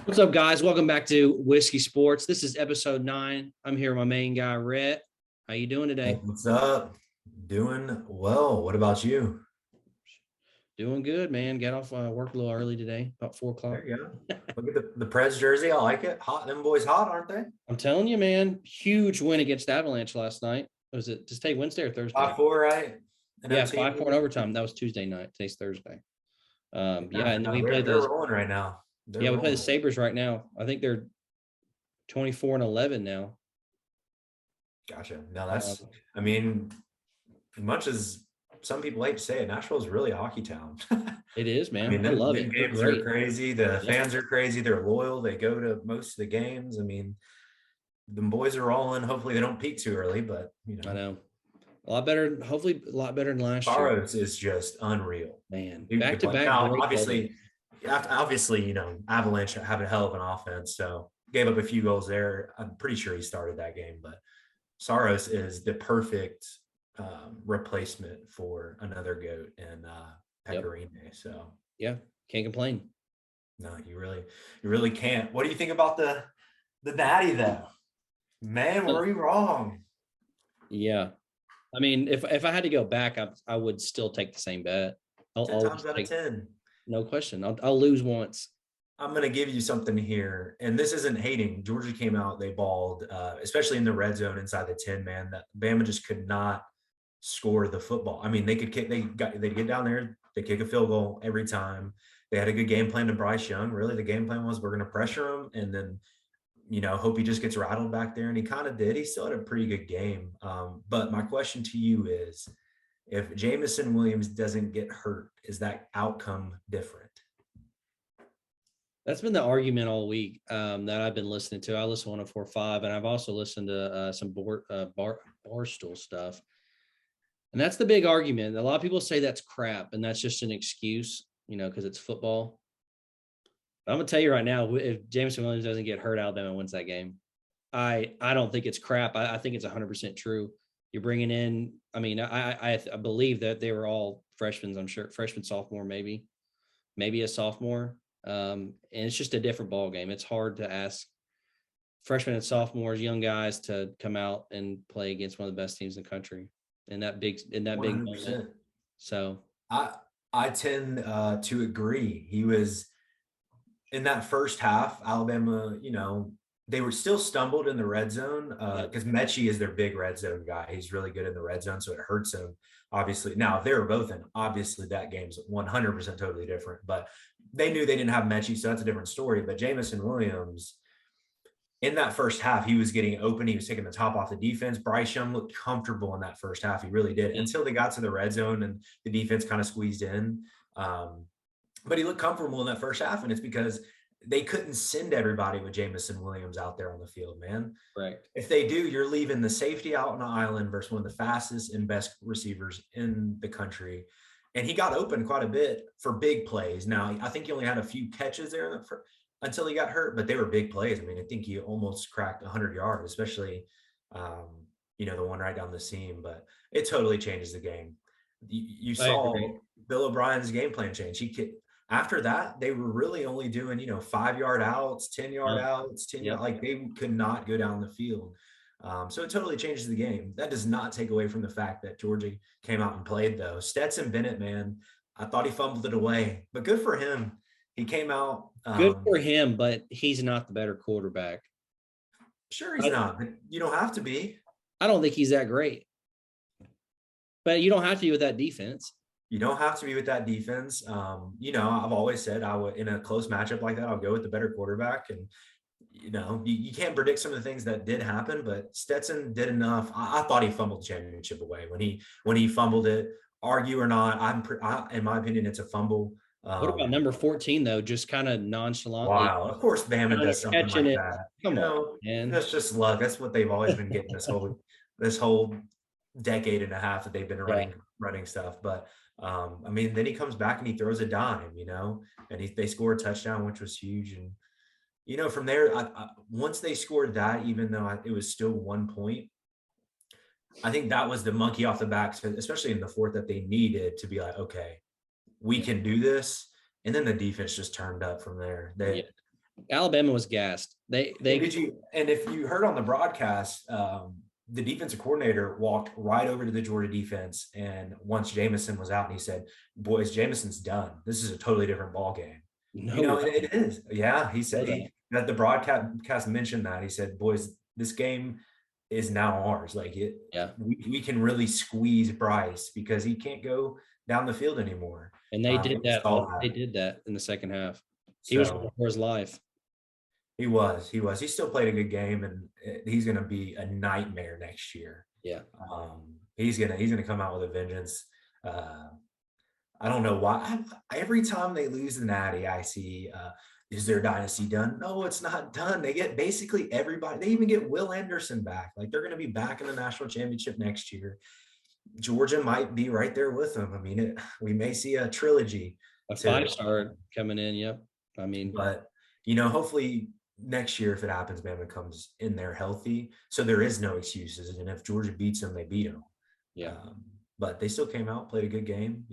What's up, guys? Welcome back to Whiskey Sports. This is episode 9. I'm here with my main guy, Rhett. How you doing today? What's up? Doing well. What about you? Doing good, man. Got off work a little early today, about 4 o'clock. There you go. Look at the Preds jersey. I like it. Hot. Them boys hot, aren't they? I'm telling you, man. Huge win against Avalanche last night. Was it today, Wednesday or Thursday? 5-4, right? Yeah, 5-4 in overtime. That was Tuesday night. Today's Thursday. And then we played they're rolling right now. we play the Sabres right now. I think they're 24-11 now. Gotcha. No, that's much as some people like to say it, Nashville is really a hockey town. It is, man. I love it. The games are crazy. The fans are crazy. They're loyal. They go to most of the games. I mean, the boys are rolling. Hopefully they don't peak too early, but I know. A lot better, hopefully a lot better than last year. Saros is just unreal. Man, back to back. Obviously, Avalanche have a hell of an offense, so gave up a few goals there. I'm pretty sure he started that game, but Saros is the perfect replacement for another GOAT and Pecorine. Yep. So yeah, can't complain. No, you really can't. What do you think about the Natty though? Man, were we wrong? Yeah. I mean, if I had to go back, I would still take the same bet. 10 times out of 10. No question. I'll lose once. I'm going to give you something here, and this isn't hating. Georgia came out, they balled, especially in the red zone inside the 10, man. That Bama just could not score the football. I mean, they could kick, they'd get down there, they kick a field goal every time. They had a good game plan to Bryce Young. Really, the game plan was we're going to pressure him, and then hope he just gets rattled back there. And he kind of did. He still had a pretty good game. But my question to you is, if Jamison Williams doesn't get hurt, is that outcome different? That's been the argument all week that I've been listening to. I listen to 104.5, and I've also listened to some Barstool stuff. And that's the big argument. A lot of people say that's crap, and that's just an excuse, because it's football. I'm gonna tell you right now, if Jamison Williams doesn't get hurt, Alabama wins that game. I don't think it's crap. I think it's 100% true. You're bringing in. I mean, I believe that they were all freshmen. I'm sure freshman, sophomore, maybe a sophomore. And it's just a different ball game. It's hard to ask freshmen and sophomores, young guys, to come out and play against one of the best teams in the country in that big moment. So I tend to agree. He was. In that first half, Alabama, they were still stumbled in the red zone because Mechie is their big red zone guy. He's really good in the red zone, so it hurts him, obviously. Now, if they were both in, obviously that game's 100% totally different. But they knew they didn't have Mechie, so that's a different story. But Jamison Williams, in that first half, he was getting open. He was taking the top off the defense. Bryce Young looked comfortable in that first half. He really did, until they got to the red zone and the defense kind of squeezed in. But he looked comfortable in that first half, and it's because they couldn't send everybody with Jamison Williams out there on the field, man. Right. If they do, you're leaving the safety out on the island versus one of the fastest and best receivers in the country. And he got open quite a bit for big plays. Now, I think he only had a few catches there until he got hurt, but they were big plays. I mean, I think he almost cracked 100 yards, especially, the one right down the seam. But it totally changes the game. You saw Bill O'Brien's game plan change. After that, they were really only doing, 5-yard outs, 10-yard outs, 10-yard, like they could not go down the field. So it totally changes the game. That does not take away from the fact that Georgia came out and played, though. Stetson Bennett, man, I thought he fumbled it away, but good for him. He came out. Good for him, but he's not the better quarterback. Sure he's not, but you don't have to be. I don't think he's that great. But you don't have to be with that defense. You don't have to be with that defense. I've always said I would, in a close matchup like that, I'll go with the better quarterback. And, you can't predict some of the things that did happen, but Stetson did enough. I thought he fumbled the championship away when he fumbled it. Argue or not, in my opinion, it's a fumble. What about number 14 though? Just kind of nonchalantly. Wow, of course, Bama does something like that. Come on, man. That's just luck. That's what they've always been getting this whole decade and a half that they've been running stuff. But then he comes back and he throws a dime, and they score a touchdown, which was huge. And from there, once they scored that, even though it was still 1 point, I think that was the monkey off the back, especially in the fourth, that they needed to be like, okay, we can do this. And then the defense just turned up from there. Alabama was gassed. They And if you heard on the broadcast, the defensive coordinator walked right over to the Georgia defense, and once Jameson was out, and he said, "Boys, Jameson's done. This is a totally different ball game." no And it is. Yeah, he said that the broadcast mentioned that. He said, "Boys, this game is now ours. Like we can really squeeze Bryce because he can't go down the field anymore." And they did that. That. They did that in the second half. He was So for his life. he was. He still played a good game, and he's going to be a nightmare next year. Yeah. He's gonna come out with a vengeance. I don't know why. Every time they lose the Natty, I see, is their dynasty done? No, it's not done. They get basically everybody. They even get Will Anderson back. Like they're going to be back in the national championship next year. Georgia might be right there with them. I mean, we may see a trilogy. A 5-star coming in. Yep. I mean, but hopefully next year, if it happens, Bama comes in there healthy. So there is no excuses. And if Georgia beats them, they beat them. Yeah. But they still came out, played a good game.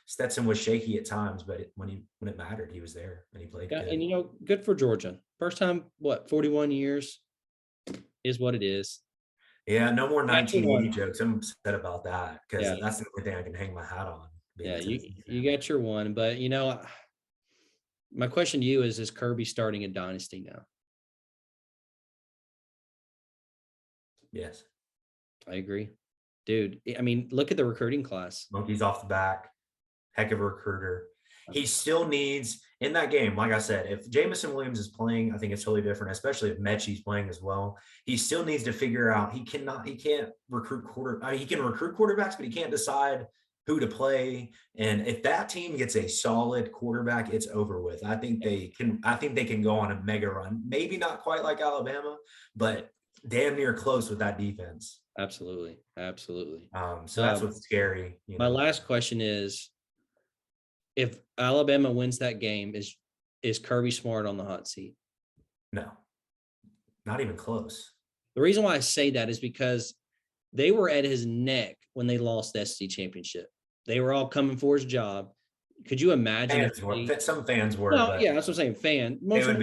Stetson was shaky at times, but when it mattered, he was there and he played good. And good for Georgia. First time, 41 years is what it is. Yeah, no more 1980 jokes. I'm upset about that because that's the only thing I can hang my hat on. Yeah, you got your one, but my question to you is Kirby starting a dynasty now? Yes. I agree. Dude, I mean, look at the recruiting class. Monkeys off the back. Heck of a recruiter. He still needs, in that game, like I said, if Jameson Williams is playing, I think it's totally different, especially if Mechie's playing as well. He still needs to figure out, he can't recruit he can recruit quarterbacks, but he can't decide who to play. And if that team gets a solid quarterback, it's over with. I think they can go on a mega run. Maybe not quite like Alabama, but damn near close with that defense. Absolutely. So that's what's scary. My last question is, if Alabama wins that game, is Kirby Smart on the hot seat? No, not even close. The reason why I say that is because they were at his neck when they lost the SEC championship. They were all coming for his job. Could you imagine? Some fans were. No, yeah, that's what I'm saying. They would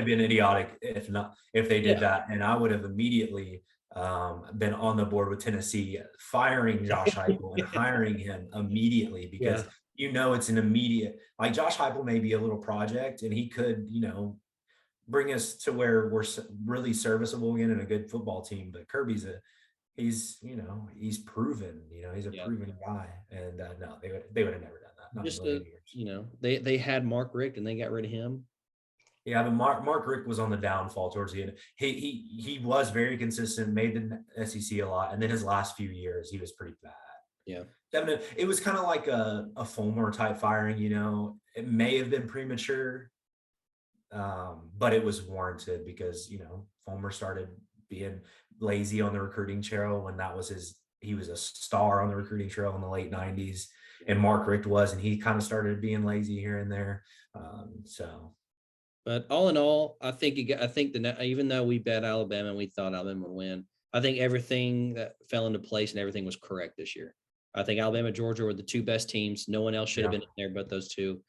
be an idiotic if they did that, and I would have immediately been on the board with Tennessee, firing Josh Heupel and hiring him immediately because it's an immediate. Like Josh Heupel may be a little project, and he could bring us to where we're really serviceable again and a good football team. But Kirby's he's proven. He's a proven guy, and no, they would have never done that. Not Just in a million years. They had Mark Richt and they got rid of him. Yeah, but Mark Richt was on the downfall towards the end. He was very consistent, made the SEC a lot, and then his last few years he was pretty bad. Yeah, definitely. It was kind of like a Fulmer type firing. It may have been premature, but it was warranted because Fulmer started being lazy on the recruiting trail when he was a star on the recruiting trail in the late 90s, and Mark Richt was, and he kind of started being lazy here and there. But all in all, I think even though we bet Alabama and we thought Alabama would win, I think everything that fell into place and everything was correct this year. I think Alabama, Georgia were the two best teams. No one else should have been in there but those two.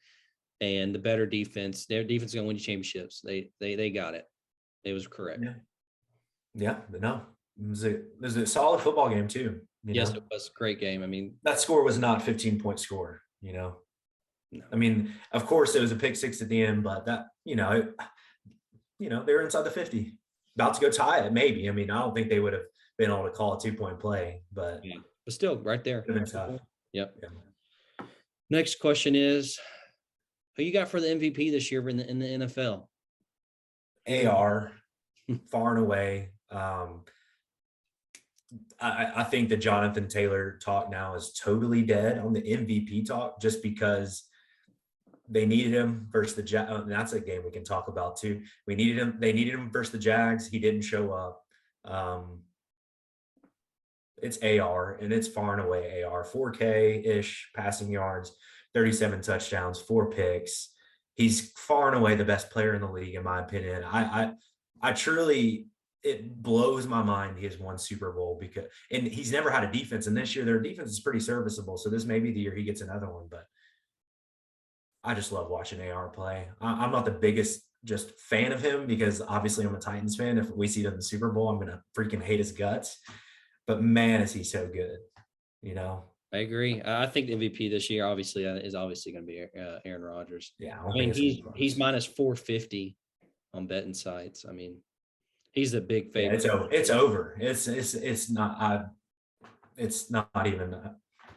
And the better defense, their defense is going to win you championships. They got it. It was correct. Yeah, but no, it was a solid football game too. Yes, it was a great game. I mean, that score was not 15-point score. No. I mean, of course, it was a pick six at the end, but that they were inside the 50, about to go tie it. Maybe. I mean, I don't think they would have been able to call a 2-point play, but still, right there. Tough. Yep. Yeah. Next question is, who you got for the MVP this year in the NFL? AR, far and away. I think the Jonathan Taylor talk now is totally dead on the MVP talk, just because they needed him versus the Jags. And that's a game we can talk about too. They needed him versus the Jags. He didn't show up. It's AR, and it's far and away AR. 4K-ish passing yards, 37 touchdowns, 4 picks. He's far and away the best player in the league, in my opinion. I truly, it blows my mind he has won Super Bowl and he's never had a defense. And this year their defense is pretty serviceable. So this may be the year he gets another one, but I just love watching AR play. I'm not the biggest just fan of him because obviously I'm a Titans fan. If we see him in the Super Bowl, I'm gonna freaking hate his guts. But man, is he so good, you know? I agree. I think the MVP this year is obviously going to be Aaron Rodgers. Yeah, I I don't mean, think it's he's minus 450 on betting sites. I mean, he's a big yeah, favorite. it's over. It's not. It's not even.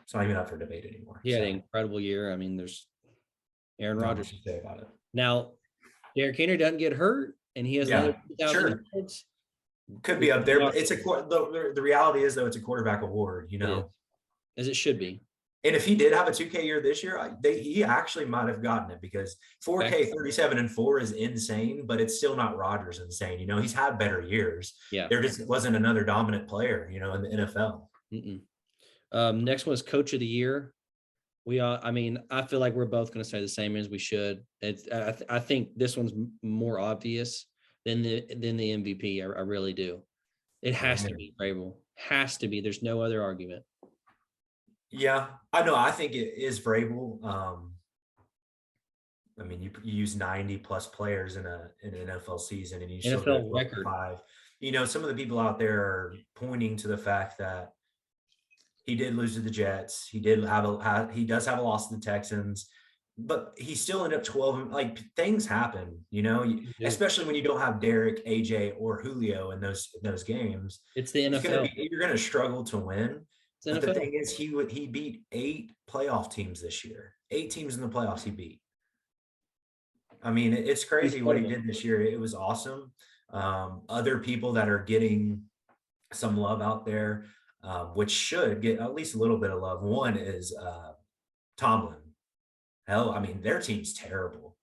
It's not even up for debate anymore. He had an incredible year. I mean, there's Aaron not Rodgers. much to say about it. Now, Derrick Henry doesn't get hurt, and he has another 2,000 sure. yards. Could be up there, but it's the reality is though it's a quarterback award, you know, as it should be. And if he did have a 2K year this year, he actually might have gotten it because 4K 37-4 is insane, but it's still not Rodgers insane. You know, he's had better years. Yeah, there just wasn't another dominant player, you know, in the NFL. Next one is Coach of the Year. I mean, I feel like we're both going to say the same as we should. I think this one's more obvious than the MVP. I really do. It has to be Vrabel. Has to be. There's no other argument. Yeah, I know. I think it is Vrabel. I mean, you use 90 plus players in an NFL season, and you still NFL record 5. You know, some of the people out there are pointing to the fact that he did lose to the Jets. He does have a loss to the Texans, but he still ended up 12. Like things happen, you know, especially when you don't have Derek, AJ, or Julio in those games. It's the NFL. You're going to struggle to win. But the thing is, he beat 8 playoff teams this year. 8 teams in the playoffs he beat. I mean, it's crazy what he did this year. It was awesome. Other people that are getting some love out there, which should get at least a little bit of love. One is Tomlin. Hell, I mean, their team's terrible.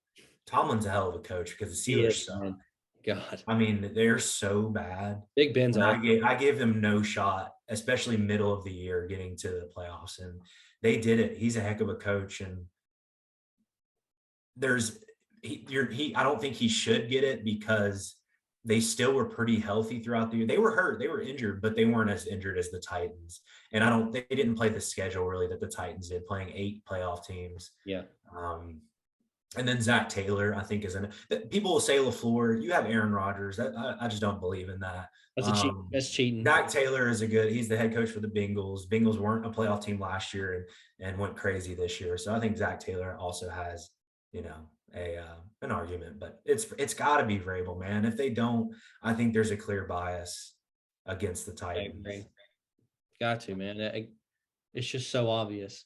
Tomlin's a hell of a coach because the Steelers suck. God. I mean, they're so bad. Big Ben's I gave them no shot, especially middle of the year, getting to the playoffs. And they did it. He's a heck of a coach. And I don't think he should get it because they still were pretty healthy throughout the year. They were hurt, they were injured, but they weren't as injured as the Titans. And they didn't play the schedule really that the Titans did, playing 8 playoff teams. Yeah. And then Zach Taylor, I think, people will say LaFleur. You have Aaron Rodgers. I just don't believe in that. That's cheating. Zach Taylor he's the head coach for the Bengals. Bengals weren't a playoff team last year and went crazy this year. So I think Zach Taylor also has, you know, an argument, but it's got to be Vrabel, man. If they don't, I think there's a clear bias against the Titans. Got to, man. It's just so obvious.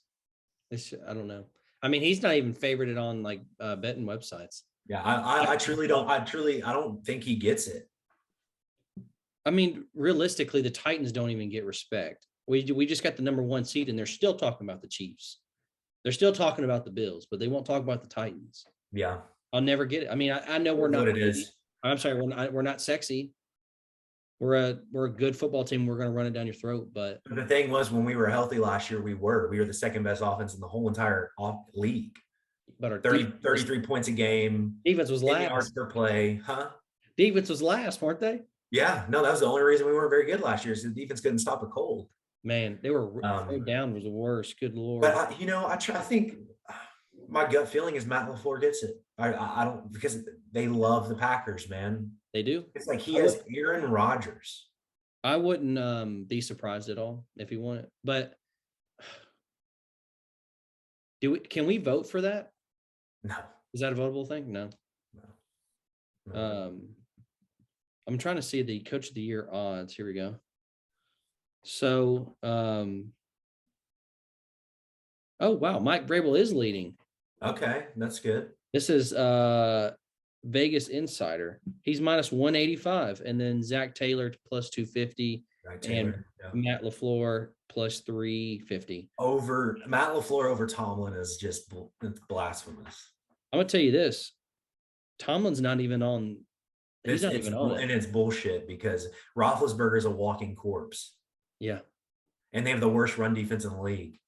I don't know. I mean, he's not even favorited on like betting websites. Yeah, I truly don't. I don't think he gets it. I mean, realistically, the Titans don't even get respect. We just got the number 1 seed, and they're still talking about the Chiefs. They're still talking about the Bills, but they won't talk about the Titans. Yeah, I'll never get it. I mean, I know we're not. What it is. I'm sorry, we're not sexy. We're a good football team. We're going to run it down your throat. But the thing was, when we were healthy last year, we were the second best offense in the whole entire league. But our 33 points a game. Defense was last. Yards per play, huh? Defense was last, weren't they? Yeah, no, that was the only reason we weren't very good last year. Is the defense couldn't stop a cold. Man, they were down was the worst. Good Lord. But I think my gut feeling is Matt LaFleur gets it. I don't, because they love the Packers, man. They do. It's like he has Aaron Rodgers. I wouldn't be surprised at all if he won it. But can we vote for that? No. Is that a votable thing? No. I'm trying to see the Coach of the Year odds. Here we go. So, oh wow, Mike Vrabel is leading. Okay, that's good. This is Vegas Insider. He's minus 185, and then Zach Taylor plus 250, and Matt LaFleur plus 350. Over Matt LaFleur over Tomlin is just blasphemous. I'm gonna tell you this: Tomlin's not even on. He's not even on it. And it's bullshit because Roethlisberger is a walking corpse. Yeah, and they have the worst run defense in the league.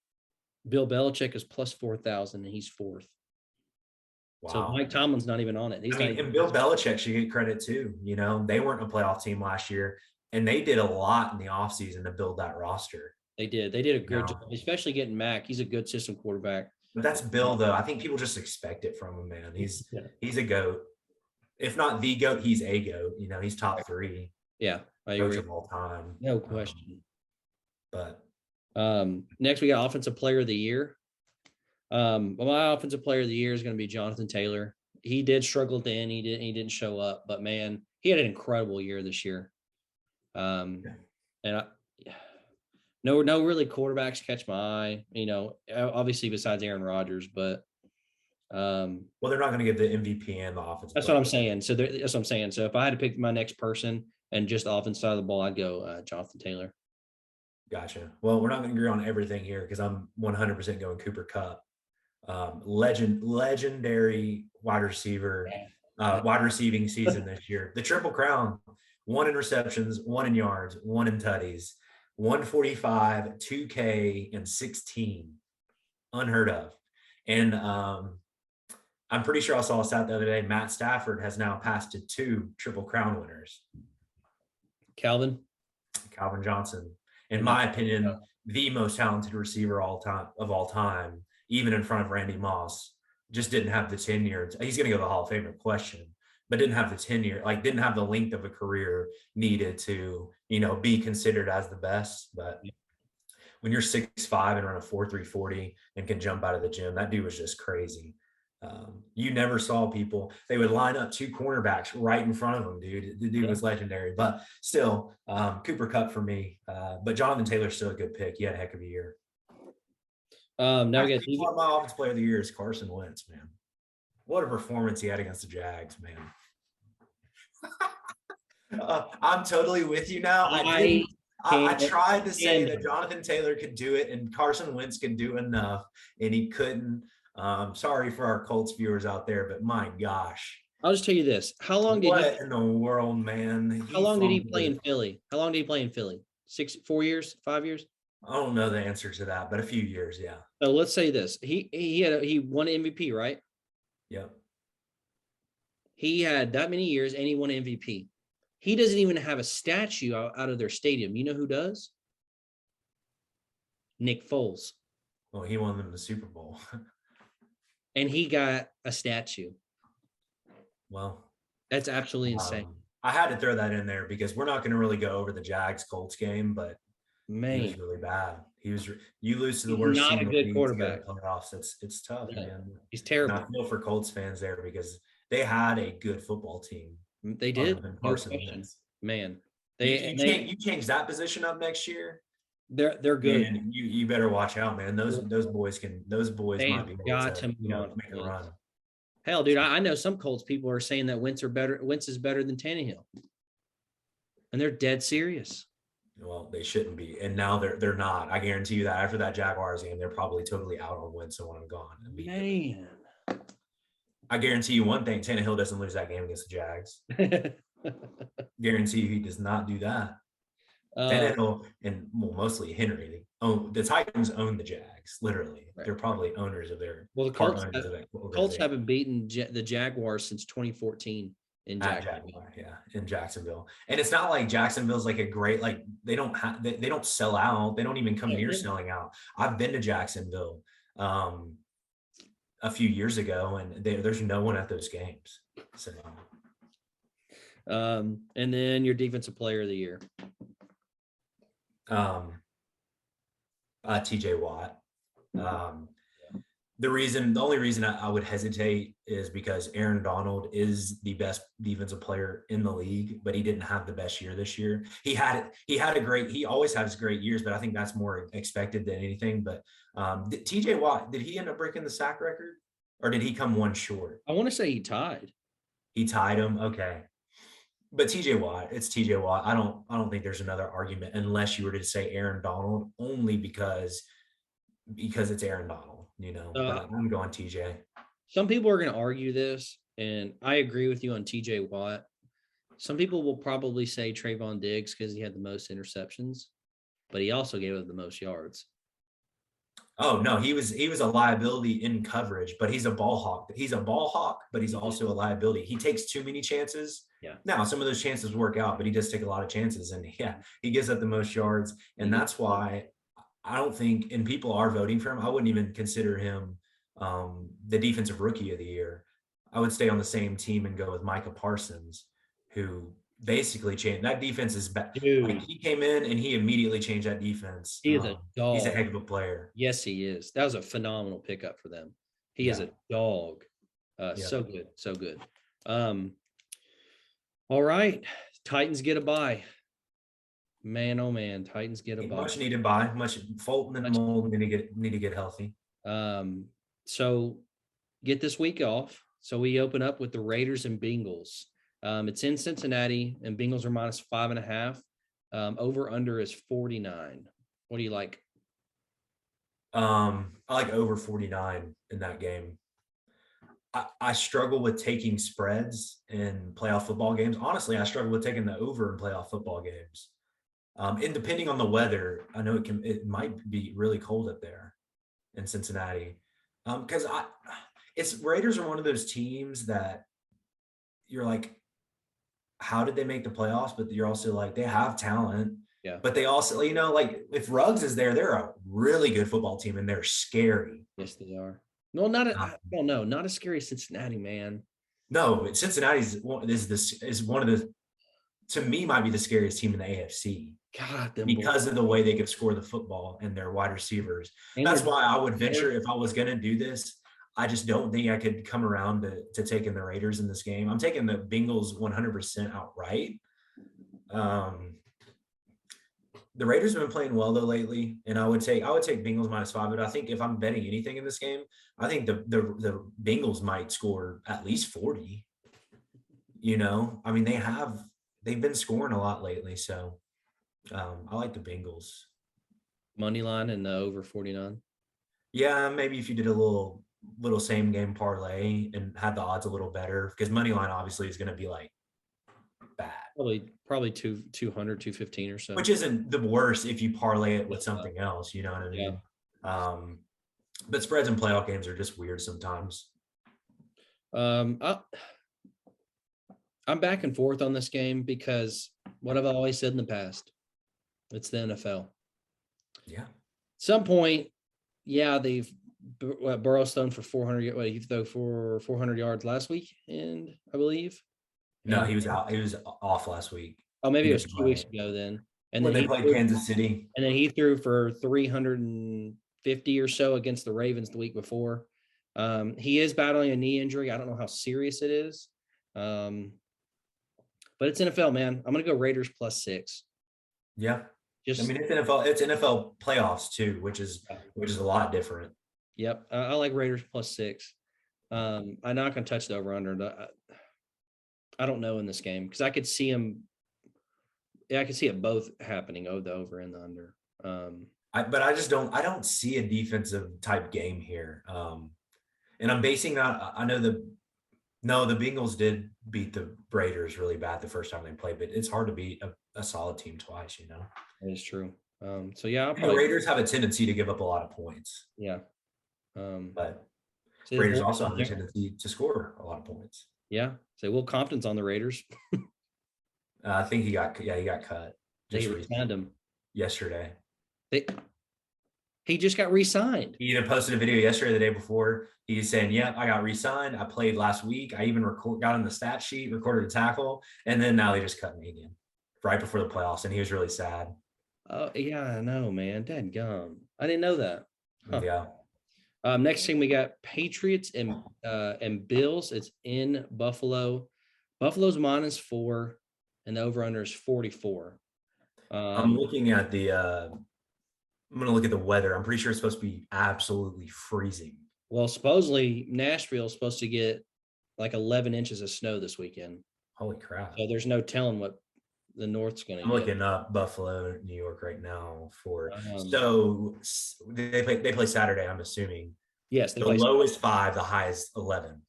Bill Belichick is plus 4,000, and he's 4th. Wow. So Mike Tomlin's not even on it. And Bill Belichick should get credit too. You know, they weren't a playoff team last year, and they did a lot in the offseason to build that roster. They did a good job, especially getting Mac. He's a good system quarterback. But that's Bill, though. I think people just expect it from him, man. He's a GOAT. if not the GOAT, he's a GOAT. You know, he's top 3 Yeah, I coach agree. of all time. No question. But next we got offensive player of the year. My offensive player of the year is going to be Jonathan Taylor. He did struggle at the end. He didn't show up, but man, he had an incredible year this year. And no really quarterbacks catch my eye, you know, obviously besides Aaron Rodgers, but well, they're not going to give the MVP and the offensive. That's what I'm saying. So that's what I'm saying. So if I had to pick my next person and just the offense side of the ball, I'd go Jonathan Taylor. Gotcha. Well, we're not going to agree on everything here because I'm 100% going Cooper Kupp. Legendary wide receiver, wide receiving season this year. The Triple Crown: 1 in receptions, 1 in yards, 1 in tutties, 145, 2K, and 16. Unheard of. And I'm pretty sure I saw a stat the other day. Matt Stafford has now passed to 2 Triple Crown winners. Calvin Johnson, in my opinion, the most talented receiver of all time, even in front of Randy Moss. Just didn't have the tenure. He's going to go to the Hall of Fame, no question, but didn't have the tenure, like didn't have the length of a career needed to, you know, be considered as the best. But when you're 6'5" and run a 4.3 40 and can jump out of the gym, that dude was just crazy. You never saw people, they would line up 2 cornerbacks right in front of them, dude. The dude was legendary. But still, Cooper Kupp for me. But Jonathan Taylor's still a good pick. He had a heck of a year. Now we got my offensive player of the year is Carson Wentz, man. What a performance he had against the Jags, man. I'm totally with you now. I tried to say that Jonathan Taylor could do it and Carson Wentz could do enough, and he couldn't. Sorry for our Colts viewers out there, but my gosh. I'll just tell you this. How long did he in the world, man? How long did he play in Philly? 4 years, 5 years? I don't know the answer to that, but a few years, yeah. So let's say this. He won MVP, right? Yep. He had that many years and he won MVP. He doesn't even have a statue out of their stadium. You know who does? Nick Foles. Well, he won them the Super Bowl. And he got a statue. Well, that's absolutely insane. I had to throw that in there because we're not going to really go over the Jags-Colts game, but man, he was really bad. You lose to the worst team. Not a good quarterback. Playoffs. It's tough, man. He's terrible. And I feel for Colts fans there because they had a good football team. They did. Man, you change that position up next year. They're good. And you better watch out, man. Those boys might be able to make a run. Hell, dude, I know some Colts people are saying that Wentz is better than Tannehill, and they're dead serious. Well, they shouldn't be, and now they're not. I guarantee you that after that Jaguars game, they're probably totally out on Wentz and want him gone. Man, I guarantee you one thing: Tannehill doesn't lose that game against the Jags. Guarantee you he does not do that. Tannehill and mostly Henry. The Titans own the Jags. Literally, right. They're probably owners of their. Well, the Colts haven't beaten the Jaguars since 2014 in Jacksonville. In Jacksonville, and it's not like Jacksonville's like a great they don't sell out. They don't even come near selling out. I've been to Jacksonville a few years ago, and there's no one at those games. So, and then your defensive player of the year. TJ Watt. The only reason I would hesitate is because Aaron Donald is the best defensive player in the league, but he didn't have the best year this year. He always has great years, but I think that's more expected than anything. But TJ Watt, did he end up breaking the sack record, or did he come one short? I want to say he tied. He tied him. Okay. But TJ Watt, it's TJ Watt. I don't think there's another argument unless you were to say Aaron Donald, only because it's Aaron Donald, you know. But I'm going TJ. Some people are going to argue this, and I agree with you on TJ Watt. Some people will probably say Trayvon Diggs because he had the most interceptions, but he also gave up the most yards. Oh no, he was a liability in coverage, but he's a ball hawk. He's a ball hawk, but he's also a liability. He takes too many chances. Yeah. Now some of those chances work out, but he does take a lot of chances, and he gives up the most yards, and that's why I don't think. And people are voting for him. I wouldn't even consider him the defensive rookie of the year. I would stay on the same team and go with Micah Parsons, who basically changed that defense. Is like Dude, he came in and he immediately changed that defense. he is a He's a dog. heck of a player. Yes, he is. That was a phenomenal pickup for them. He is Yeah. a dog. Yeah. So good, so good. All right, Titans get a bye. Man, oh man, Titans get a bye. Much needed by much. Fulton and Mold need to get healthy. So get this week off. So we open up with the Raiders and Bengals. It's in Cincinnati, and Bengals are -5.5. Over under is 49. What do you like? I like over 49 in that game. I struggle with taking spreads in playoff football games. Honestly, I struggle with taking the over in playoff football games. And depending on the weather, I know it might be really cold up there in Cincinnati. Because it's Raiders are one of those teams that you're like, how did they make the playoffs? But you're also like, they have talent. Yeah. But they also, like if Ruggs is there, they're a really good football team and they're scary. Yes, they are. No, not as scary as Cincinnati, man. No, Cincinnati's is one of the, to me, might be the scariest team in the AFC. God, because of the way they could score the football and their wide receivers. That's why I would venture, if I was going to do this, I just don't think I could come around to taking the Raiders in this game. I'm taking the Bengals 100% outright. The Raiders have been playing well though lately, and I would take Bengals -5. But I think if I'm betting anything in this game, I think the Bengals might score at least 40. I mean they've been scoring a lot lately, so I like the Bengals. Money line and the over 49. Yeah, maybe if you did a little same game parlay and had the odds a little better, because money line obviously is going to be like bad. Probably 200, 215 or so. Which isn't the worst if you parlay it with something else, you know what I mean? Yeah. But spreads in playoff games are just weird sometimes. I'm back and forth on this game because what I've always said in the past, it's the NFL. Yeah. At some point, yeah, Burrow's thrown for 400. He threw for 400 yards last week, and I believe. No, he was out. He was off last week. Oh, maybe it was 2 weeks ago then. And when then they played Kansas City. And then he threw for 350 or so against the Ravens the week before. He is battling a knee injury. I don't know how serious it is. But it's NFL, man. I'm going to go Raiders +6. Yeah. It's NFL. It's NFL playoffs too, which is a lot different. Yep. I like Raiders +6. I'm not going to touch the over/under. I don't know in this game because I could see him. Yeah, I could see it both happening. The over and the under. But I don't see a defensive type game here. And I'm basing that. I know the Bengals did beat the Raiders really bad the first time they played, but it's hard to beat a solid team twice, That is true. So yeah, the Raiders have a tendency to give up a lot of points. Yeah. But Raiders also have a tendency to score a lot of points. Yeah. So Will Compton's on the Raiders. I think he got cut. They re-signed him yesterday. He just got re-signed. He either posted a video yesterday or the day before. He's saying, "Yeah, I got re-signed. I played last week. I even got on the stat sheet, recorded a tackle, and then now they just cut me again right before the playoffs." And he was really sad. Oh yeah, I know, man. Dadgum. I didn't know that. Huh. Yeah. Next thing we got Patriots and Bills. It's in Buffalo. Buffalo's -4, and the over/under is 44. I'm looking at I'm going to look at the weather. I'm pretty sure it's supposed to be absolutely freezing. Well, supposedly Nashville is supposed to get like 11 inches of snow this weekend. Holy crap. So there's no telling what the North's going to get. I'm looking up Buffalo, New York right now so they play Saturday, I'm assuming. Yes. The lowest 5, the highest 11.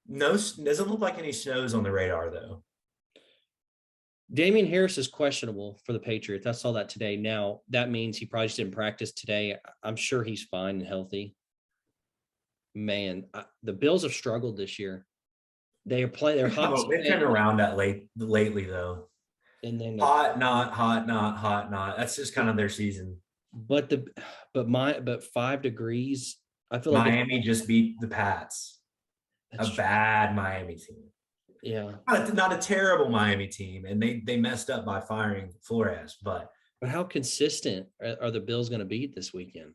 No, doesn't look like any snows on the radar though. Damian Harris is questionable for the Patriots. I saw that today. Now, that means he probably just didn't practice today. I'm sure he's fine and healthy. Man, the Bills have struggled this year. They're hot. They've turned around lately, though. And then hot, not. That's just kind of their season. But 5 degrees. I feel Miami just beat the Pats. a bad Miami team. Yeah. Not a terrible Miami team, and they messed up by firing Flores, but how consistent are the Bills going to be this weekend?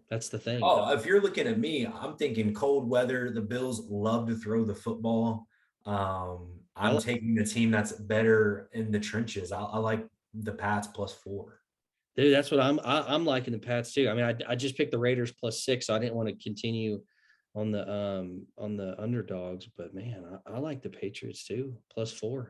That's the thing. Oh, if you're looking at me, I'm thinking cold weather. The Bills love to throw the football. I'm taking the team that's better in the trenches. I like the Pats +4. Dude, that's what I'm liking the Pats too. I mean, I just picked the Raiders +6, so I didn't want to continue on the underdogs, but man, I like the Patriots too, +4.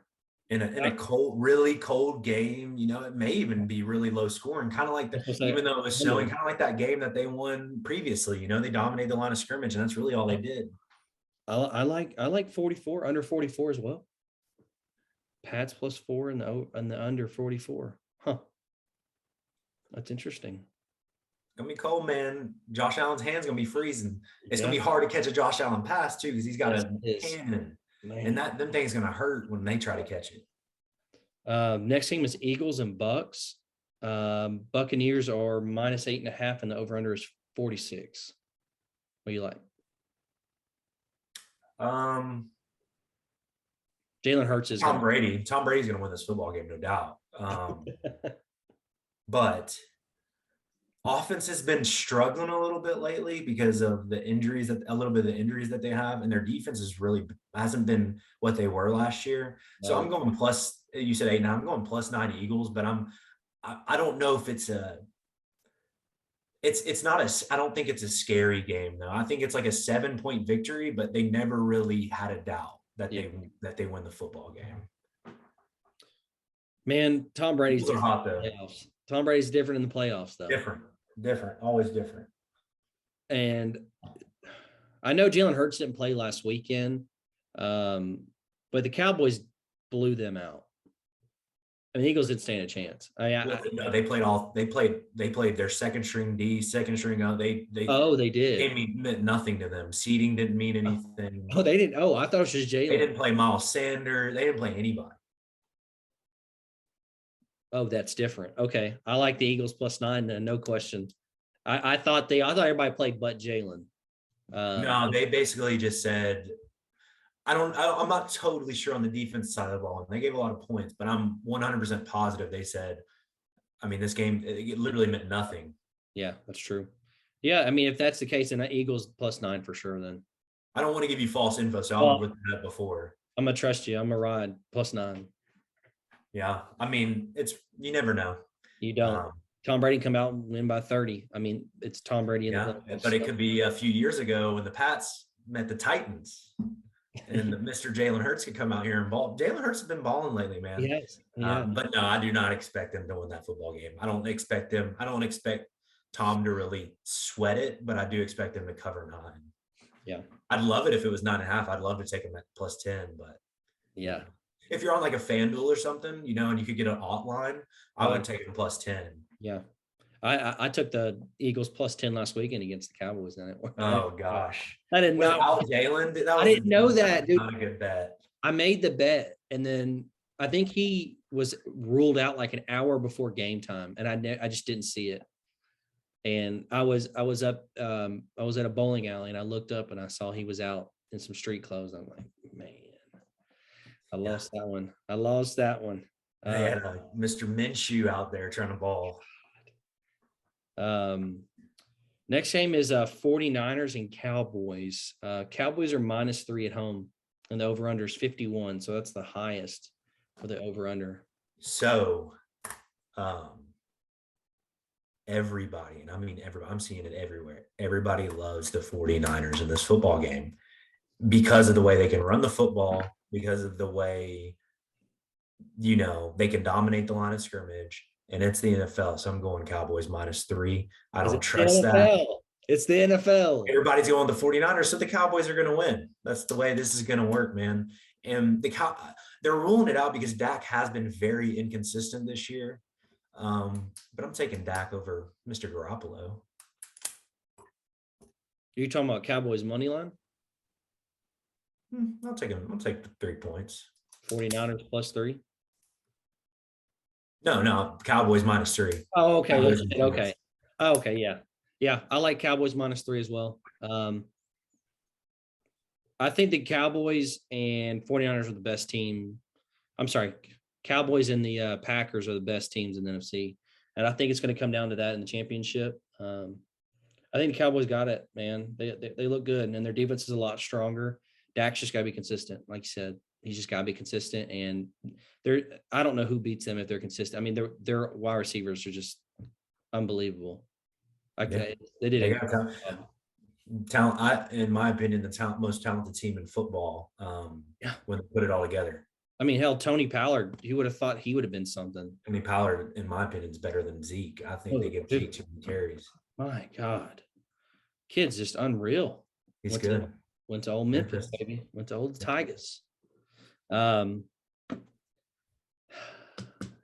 In a cold, really cold game, it may even be really low scoring, kind of like even though it was snowing, kind of like that game that they won previously. They dominated the line of scrimmage, and that's really all they did. I like 44, under 44 as well. Pats +4 and the under 44. Huh. That's interesting. It's gonna be cold, man. Josh Allen's hand's gonna be freezing. It's gonna be hard to catch a Josh Allen pass too, because he's got a cannon. Man. And them things gonna hurt when they try to catch it. Next game is Eagles and Bucks. Buccaneers are -8.5, and the over/under is 46. What do you like? Jalen Hurts is Tom Brady. Tom Brady's gonna win this football game, no doubt. But offense has been struggling a little bit lately because of the injuries that they have, and their defense hasn't been what they were last year. So I'm going plus. You said 8-9. I'm going +9 Eagles, but I don't know if it's not I don't think it's a scary game though. I think it's like a 7-point victory, but they never really had a doubt that they win the football game. Man, Tom Brady's different. Hot, though. Playoffs. Tom Brady's different in the playoffs, though. Different, always different. And I know Jalen Hurts didn't play last weekend, but the Cowboys blew them out. And the Eagles didn't stand a chance. No, they played their second string D, second string out. They did. It meant nothing to them. Seeding didn't mean anything. Oh, they didn't. Oh, I thought it was just Jalen. They didn't play Miles Sanders. They didn't play anybody. Oh, that's different. Okay, I like the Eagles +9. Then no question. I thought everybody played but Jalen. No, they basically just said, I'm not totally sure on the defense side of the ball. And they gave a lot of points, but I'm 100% positive they said, this game, it literally meant nothing. Yeah, that's true. Yeah, if that's the case, then Eagles +9 for sure. Then I don't want to give you false info, so I'll look at that before. I'm gonna trust you. I'm gonna ride +9. Yeah, it's you never know. You don't. Tom Brady come out and win by 30. It's Tom Brady. But it could be a few years ago when the Pats met the Titans, and Mr. Jalen Hurts could come out here and ball. Jalen Hurts has been balling lately, man. Yes. But no, I do not expect him to win that football game. I don't expect Tom to really sweat it, but I do expect him to cover 9. Yeah. I'd love it if it was 9.5. I'd love to take him at +10, but yeah. If you're on like a FanDuel or something, and you could get an odd line, I would take him +10. Yeah. I took the Eagles +10 last weekend against the Cowboys. Oh gosh. I didn't know. Without Jalen, I didn't know that, dude. Not a good bet. I made the bet, and then I think he was ruled out like an hour before game time, and I just didn't see it. And I was up I was at a bowling alley, and I looked up and I saw he was out in some street clothes. I'm like, man, I lost that one. They had Mr. Minshew out there trying to ball. Next game is 49ers and Cowboys. Cowboys are -3 at home, and the over/under is 51. So that's the highest for the over/under. So, everybody, and everybody, I'm seeing it everywhere. Everybody loves the 49ers in this football game because of the way they can run the football, because of the way, they can dominate the line of scrimmage. And it's the NFL, so I'm going Cowboys -3. I don't trust that. It's the NFL. Everybody's going the 49ers, so the Cowboys are going to win. That's the way this is going to work, man. And they're ruling it out because Dak has been very inconsistent this year. But I'm taking Dak over Mr. Garoppolo. You're talking about Cowboys money line? I'll take him. I'll take the 3 points. 49ers +3. No, Cowboys -3. Oh, okay. Okay. Oh, okay. Yeah. I like Cowboys -3 as well. I think the Cowboys and 49ers are the best team. I'm sorry, Cowboys and the Packers are the best teams in the NFC. And I think it's going to come down to that in the championship. I think the Cowboys got it, man. They look good, and their defense is a lot stronger. Dak's just got to be consistent, like you said. He's just got to be consistent, and I don't know who beats them if they're consistent. I mean, their wide receivers are just unbelievable. Okay, they did it. Talent, in my opinion, the most talented team in football. When they put it all together. I mean, hell, Tony Pollard, you would have thought he would have been something. Tony Pollard, in my opinion, is better than Zeke. I think they give Zeke too many carries. My God. Kid's just unreal. He's good. Went to old Memphis, baby. Went to old Tigers. Are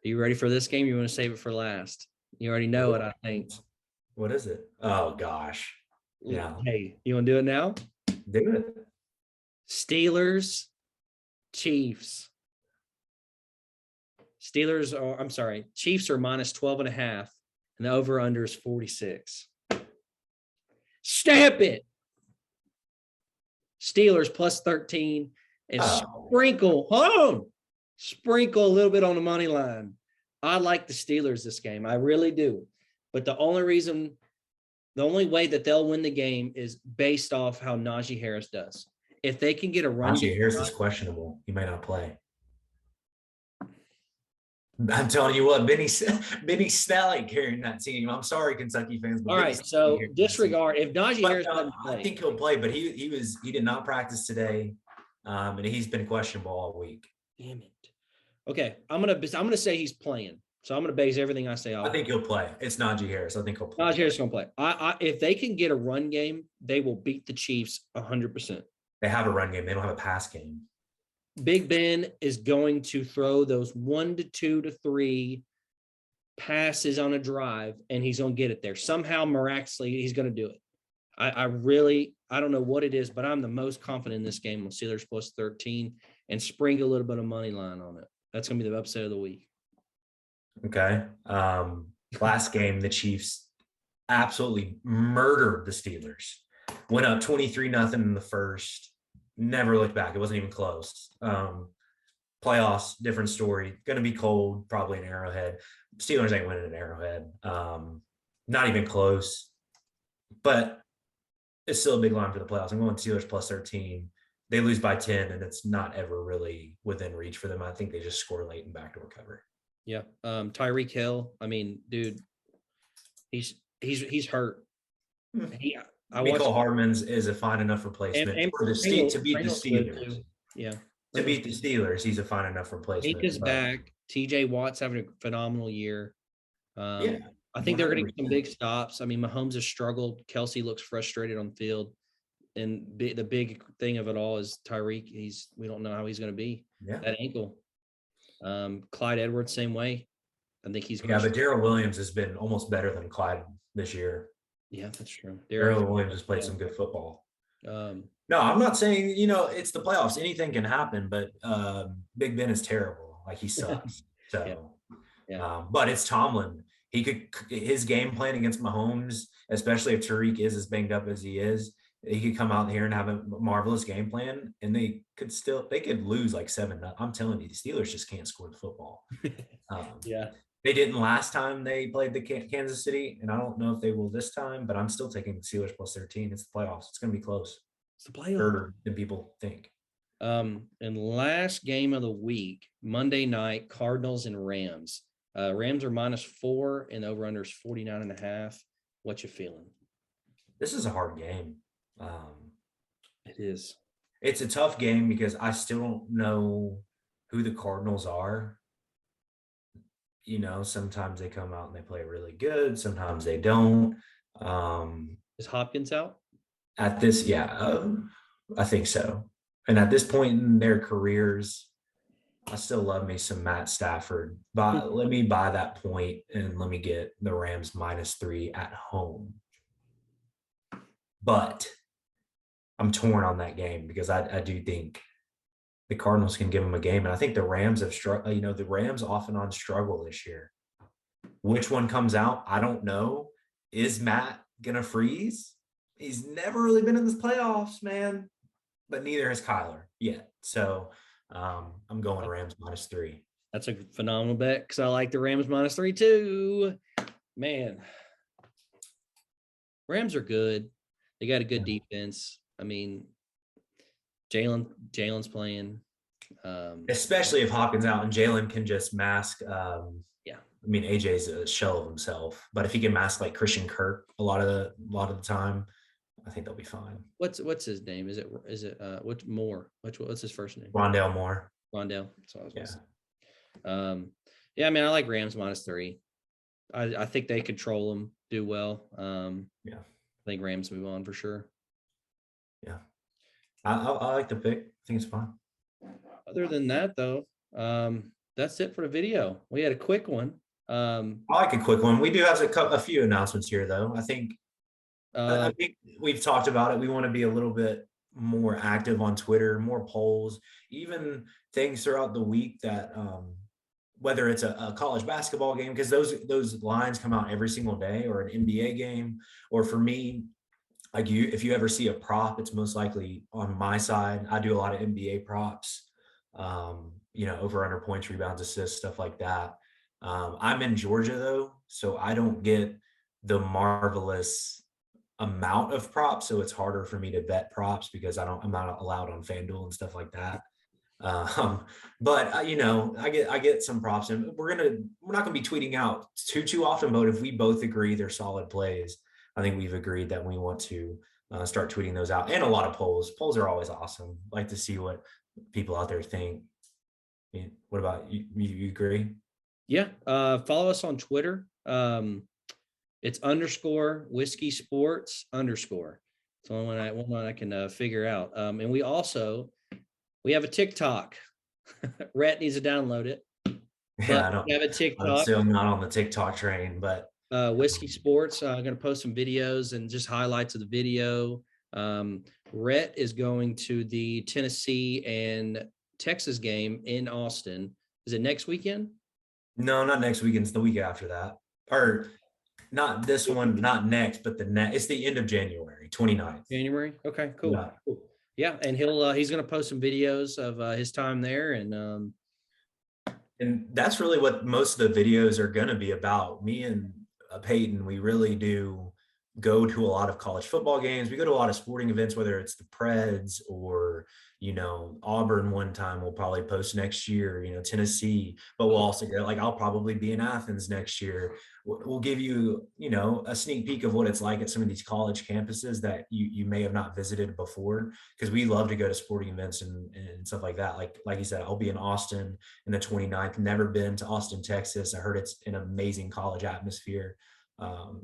you ready for this game? You want to save it for last? You already know it, I think. What is it? Oh, gosh. Yeah. Hey, you want to do it now? Do it. Steelers, Chiefs. Chiefs are minus 12.5, and the over-under is 46. Stamp it. Steelers plus 13 and sprinkle a little bit on the money line. I like the Steelers this game. I really do. But the only way that they'll win the game is based off how Najee Harris does. If they can get a run. Najee Harris is questionable. He may not play. I'm telling you what, Benny Snell ain't carrying that team. I'm sorry, Kentucky fans. All right, so disregard if Najee Harris doesn't play. I think he'll play, but he did not practice today, and he's been questionable all week. Damn it. Okay, I'm gonna say he's playing. So I'm gonna base everything I say off. I think he'll play. It's Najee Harris. I think he'll play. Najee Harris gonna play. If they can get a run game, they will beat the Chiefs 100%. They have a run game. They don't have a pass game. Big Ben is going to throw those 1 to 2 to 3 passes on a drive, and he's going to get it there. Somehow, miraculously, he's going to do it. I don't know what it is, but I'm the most confident in this game on Steelers plus 13 and spring a little bit of money line on it. That's going to be the upset of the week. Okay. Last game, the Chiefs absolutely murdered the Steelers. Went up 23-0 in the first. Never looked back. It wasn't even close. Playoffs, different story. Going to be cold, probably an Arrowhead. Steelers ain't winning an Arrowhead. Not even close. But it's still a big line for the playoffs. I'm going Steelers plus 13. They lose by 10, and it's not ever really within reach for them. I think they just score late and backdoor cover. Yeah. Tyreek Hill, I mean, dude, he's hurt. Mecole Hardman's is a fine enough replacement to beat the Steelers. Yeah. To beat the Steelers, he's a fine enough replacement. He is back. TJ Watt's having a phenomenal year. I think they're going to get some big stops. I mean, Mahomes has struggled. Kelsey looks frustrated on the field. And the big thing of it all is Tyreek. We don't know how he's going to be. Yeah. That ankle. Clyde Edwards, same way. I think he's. Yeah, but Darrell Williams has been almost better than Clyde this year. Yeah, that's true. Darrell Williams has played some good football. No, I'm not saying, it's the playoffs. Anything can happen, but Big Ben is terrible. Like, he sucks. So, but it's Tomlin. His game plan against Mahomes, especially if Tariq is as banged up as he is, he could come out here and have a marvelous game plan, and they could lose like 7-0. I'm telling you, the Steelers just can't score the football. They didn't last time they played the Kansas City, and I don't know if they will this time, but I'm still taking the Steelers plus 13. It's the playoffs. It's going to be close. It's the playoffs. Harder than people think. And last game of the week, Monday night, Cardinals and Rams. Rams are -4, and over-under is 49.5. What you feeling? This is a hard game. It is. It's a tough game because I still don't know who the Cardinals are. Sometimes they come out and they play really good. Sometimes they don't. Is Hopkins out? At this, I think so. And at this point in their careers, I still love me some Matt Stafford. But let me buy that point and let me get the Rams -3 at home. But I'm torn on that game because I do think the Cardinals can give them a game. And I think the Rams have struggled. The Rams off and on struggle this year. Which one comes out? I don't know. Is Matt going to freeze? He's never really been in the playoffs, man. but neither has Kyler yet. So I'm going Rams -3. That's a phenomenal bet because I like the Rams -3 too. Man, Rams are good. They got a good defense. I mean, Jalen's playing. Especially if Hopkins out and Jalen can just mask. Yeah. I mean, AJ's a shell of himself, but if he can mask like Christian Kirk a lot of the time, I think they'll be fine. What's his name? Is it what's Moore? What's his first name? Rondale Moore. Rondale. So I was gonna say. Yeah, I mean, I like Rams -3. I think they control them, do well. Yeah. I think Rams move on for sure. Yeah. I like the pick. I think it's fine. Other than that, though, that's it for the video. We had a quick one. I like a quick one. We do have a few announcements here, though. I think we've talked about it. We want to be a little bit more active on Twitter, more polls, even things throughout the week that whether it's a college basketball game, because those lines come out every single day, or an NBA game, or for me, like if you ever see a prop, it's most likely on my side. I do a lot of NBA props, over under points, rebounds, assists, stuff like that. I'm in Georgia though, so I don't get the marvelous amount of props, so it's harder for me to bet props because I'm not allowed on FanDuel and stuff like that. But I get some props, and we're not gonna be tweeting out too often, but if we both agree they're solid plays, I think we've agreed that we want to start tweeting those out. And a lot of polls are always awesome. Like to see what people out there think. What about you? You agree? Yeah. Follow us on Twitter. It's _whiskey sports _. It's the only one I can figure out. And we have a TikTok. Rhett needs to download it. Yeah, we have a TikTok. I'm still not on the TikTok train, but Whiskey Sports. I'm going to post some videos and just highlights of the video. Rhett is going to the Tennessee and Texas game in Austin. Is it next weekend? No, not next weekend. It's the week after that. Or not this one, not next, but the next. It's the end of January, 29th. January? Okay, cool. Yeah. Cool. Yeah, and he's going to post some videos of his time there, and that's really what most of the videos are going to be about. Me and Peyton, we really do go to a lot of college football games. We go to a lot of sporting events, whether it's the Preds or Auburn. One time we'll probably post next year, Tennessee, but we'll also go, like, I'll probably be in Athens next year. We'll give you, a sneak peek of what it's like at some of these college campuses that you may have not visited before, because we love to go to sporting events and stuff like that. Like you said, I'll be in Austin in the 29th. Never been to Austin, Texas. I heard it's an amazing college atmosphere.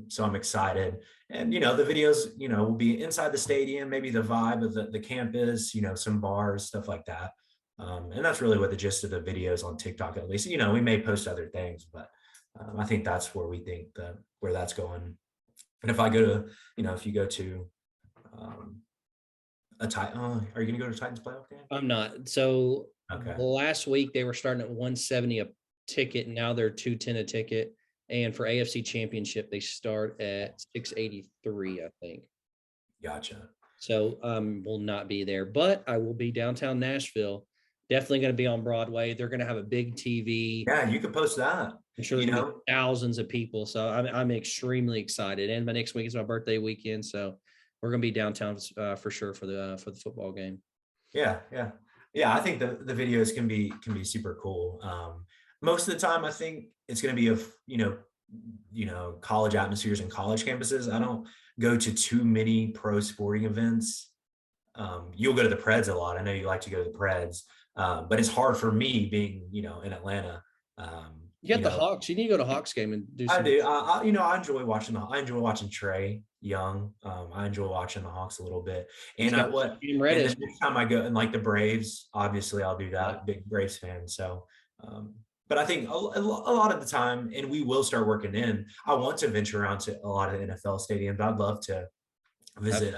So I'm excited. And, the videos, will be inside the stadium, maybe the vibe of the campus, some bars, stuff like that. And that's really what the gist of the videos on TikTok, at least. We may post other things, but I think that's where we think where that's going. And if I go to, if you go to are you going to go to Titans playoff game? I'm not. So okay. Last week they were starting at $170 a ticket. Now they're $210 a ticket. And for AFC Championship, they start at $683, I think. Gotcha. So will not be there, but I will be downtown Nashville. Definitely going to be on Broadway. They're going to have a big TV. Yeah, you could post that. I'm sure there's going to be thousands of people. So I'm extremely excited. And my next week is my birthday weekend, so we're going to be downtown for sure for the football game. Yeah. I think the videos can be super cool. Most of the time, I think it's going to be of college atmospheres and college campuses. I don't go to too many pro sporting events. You'll go to the Preds a lot. I know you like to go to the Preds, but it's hard for me being in Atlanta. You got the Hawks. You need to go to Hawks game and do. I do. I enjoy watching I enjoy watching Trae Young. I enjoy watching the Hawks a little bit. And the next time I go, and like the Braves, obviously I'll do that. Big Braves fan. So. But I think a lot of the time, and we will start working in, I want to venture around to a lot of NFL stadiums. I'd love to visit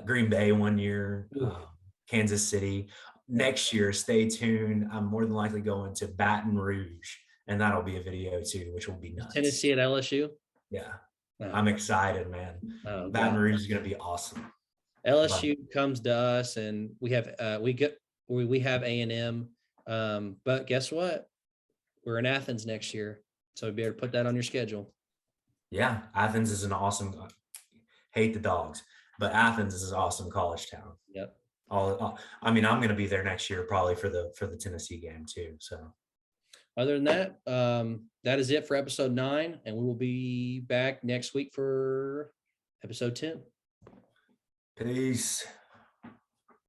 Green Bay one year, Kansas City. Next year, stay tuned. I'm more than likely going to Baton Rouge, and that'll be a video too, which will be nuts. Tennessee at LSU? Yeah. I'm excited, man. Baton Rouge is going to be awesome. LSU comes to us, and we have A&M. But guess what? We're in Athens next year, so be able to put that on your schedule. Yeah, Athens is an awesome. Hate the Dogs, but Athens is an awesome college town. Yep. I mean, I'm going to be there next year probably for the Tennessee game too. So, other than that, that is it for episode 9, and we will be back next week for episode 10. peace.